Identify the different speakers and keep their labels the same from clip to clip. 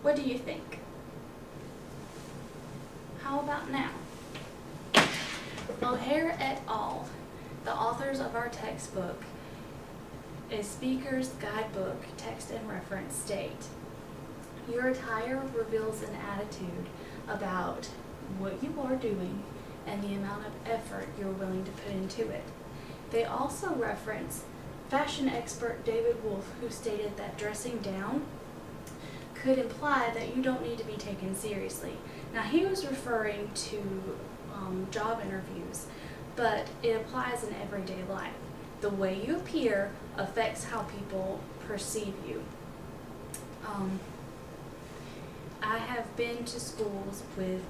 Speaker 1: What do you think? How about now? O'Hare et al., the authors of our textbook, A Speaker's Guidebook, Text and Reference, state, your attire reveals an attitude about what you are doing and the amount of effort you're willing to put into it. They also reference fashion expert David Wolf, who stated that dressing down could imply that you don't need to be taken seriously. Now, he was referring to job interviews, but it applies in everyday life. The way you appear affects how people perceive you. I have been to schools with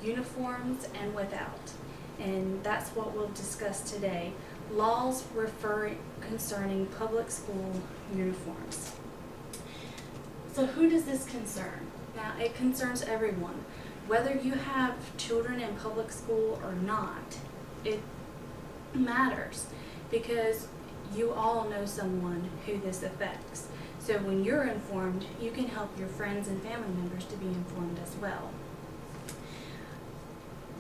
Speaker 1: uniforms and without, and that's what we'll discuss today. Laws concerning public school uniforms. So who does this concern? Now, it concerns everyone. Whether you have children in public school or not, it matters because you all know someone who this affects. So when you're informed, you can help your friends and family members to be informed as well.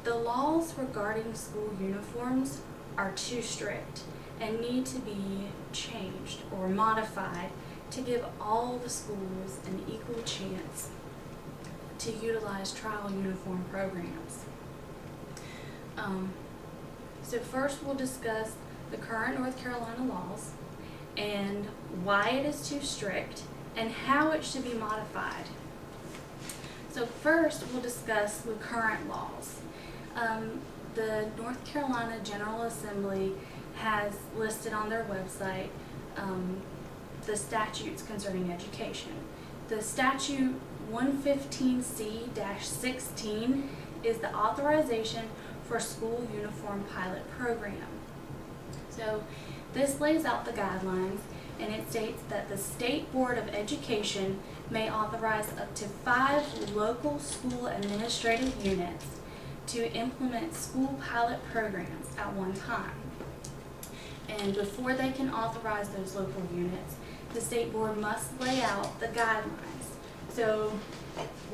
Speaker 1: The laws regarding school uniforms are too strict and need to be changed or modified to give all the schools an equal chance to utilize trial uniform programs. So first we'll discuss the current North Carolina laws and why it is too strict and how it should be modified. So first we'll discuss the current laws. The North Carolina General Assembly has listed on their website the statutes concerning education. The statute 115C-16 is the authorization for school uniform pilot program. So this lays out the guidelines, and it states that the State Board of Education may authorize up to 5 local school administrative units to implement school pilot programs at one time. And before they can authorize those local units, the State Board must lay out the guidelines. So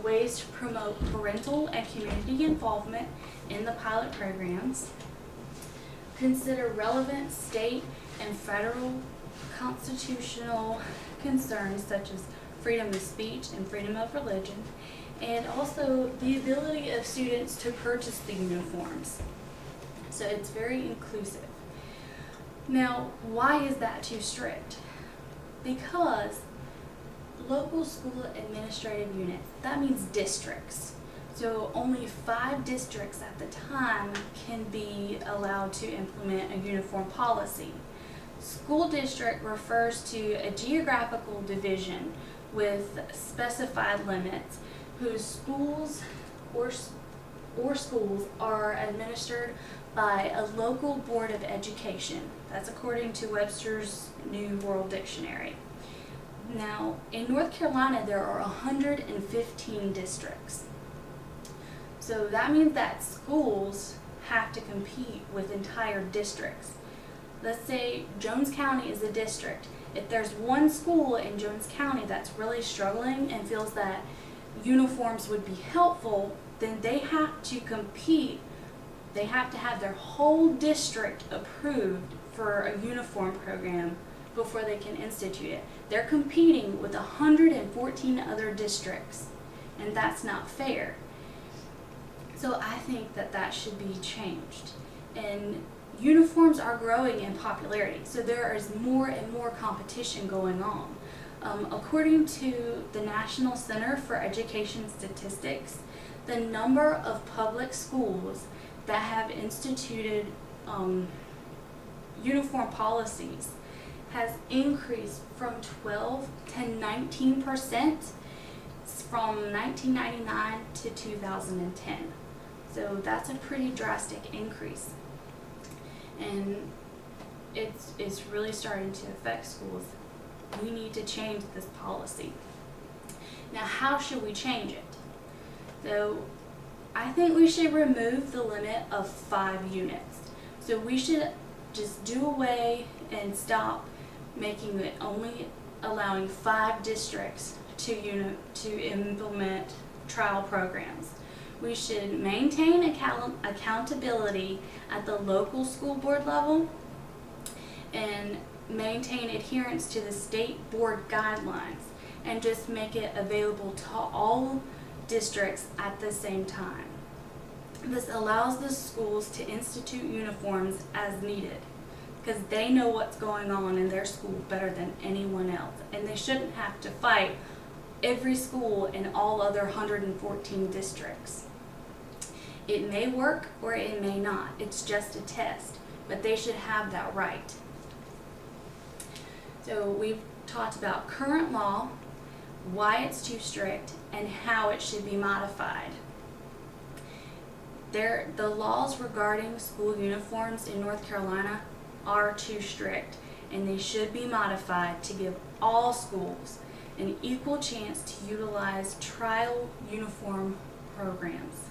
Speaker 1: ways to promote parental and community involvement in the pilot programs, consider relevant state and federal constitutional concerns such as freedom of speech and freedom of religion, and also the ability of students to purchase the uniforms. So it's very inclusive. Now, why is that too strict? Because local school administrative units, that means districts. So only 5 districts at the time can be allowed to implement a uniform policy. School district refers to a geographical division with specified limits whose schools or schools are administered by a local board of education. That's according to Webster's New World Dictionary. Now, in North Carolina, there are 115 districts. So that means that schools have to compete with entire districts. Let's say Jones County is a district. If there's one school in Jones County that's really struggling and feels that uniforms would be helpful, then they have to compete. They have to have their whole district approved for a uniform program before they can institute it. They're competing with 114 other districts, and that's not fair. So I think that that should be changed. And uniforms are growing in popularity, so there is more and more competition going on. According to the National Center for Education Statistics, the number of public schools that have instituted uniform policies has increased from 12 to 19% from 1999 to 2010. So that's a pretty drastic increase. And it's really starting to affect schools. We need to change this policy. Now, how should we change it? So I think we should remove the limit of 5 units. So we should just do away and stop making it only allowing 5 districts to implement trial programs. We should maintain accountability at the local school board level and maintain adherence to the state board guidelines, and just make it available to all districts at the same time. This allows the schools to institute uniforms as needed, because they know what's going on in their school better than anyone else, and they shouldn't have to fight every school in all other 114 districts. It may work or it may not. It's just a test, but they should have that right. So we've talked about current law, why it's too strict, and how it should be modified. The laws regarding school uniforms in North Carolina are too strict, and they should be modified to give all schools an equal chance to utilize trial uniform programs.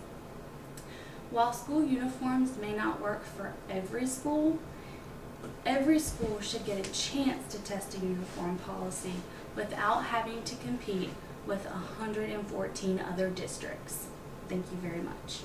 Speaker 1: While school uniforms may not work for every school should get a chance to test a uniform policy without having to compete with 114 other districts. Thank you very much.